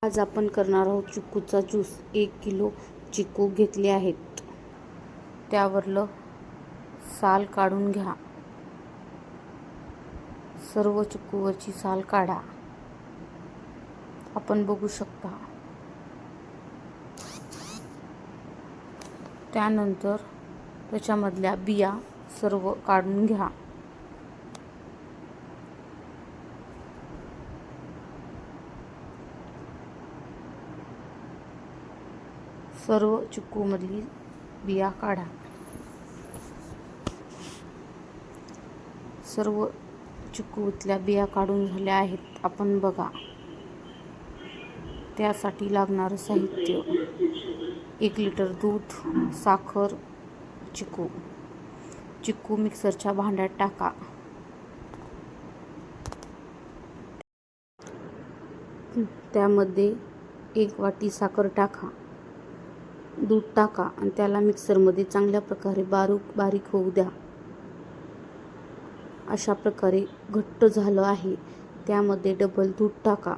आज आपण करणार आहोत चिक्कूचा ज्यूस. 1 किलो चिक्कू घेतले आहेत. त्यावरलं साल काढून घ्या. सर्व चिक्कूवरची साल काढा. आपण बघू शकता. त्यानंतर त्याच्यामधल्या बिया सर्व काढून घ्या. सर्व चिक्कूमधली बिया काढा. सर्व चिक्कूतल्या बिया काढून झाल्या आहेत. आपण बघा. त्यासाठी लागणारं साहित्य: 1 लिटर दूध, साखर, चिक्कू. चिक्कू मिक्सरच्या भांड्यात टाका. त्यामध्ये 1 वाटी साखर टाका. दूध टाका आणि त्याला मिक्सरमध्ये चांगल्या प्रकारे बारीक होऊ द्या. अशा प्रकारे घट्ट झालं आहे. त्यामध्ये डबल दूध टाका.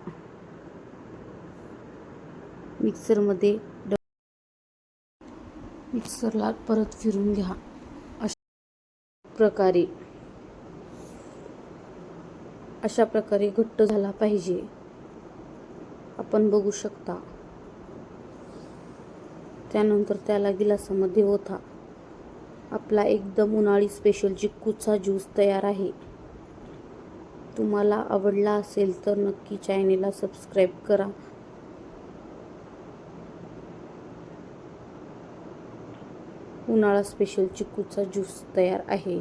मिक्सरला परत फिरून घ्या. अशा प्रकारे घट्ट झाला पाहिजे. आपण बघू शकता. त्यानंतर त्याला गिलासामध्ये ओता. आपला एकदम उन्हाळी स्पेशल चिक्कूचा ज्यूस तयार आहे. तुम्हाला आवडला असेल तर नक्की चॅनेलला सबस्क्राईब करा. उन्हाळा स्पेशल चिक्कूचा ज्यूस तयार आहे.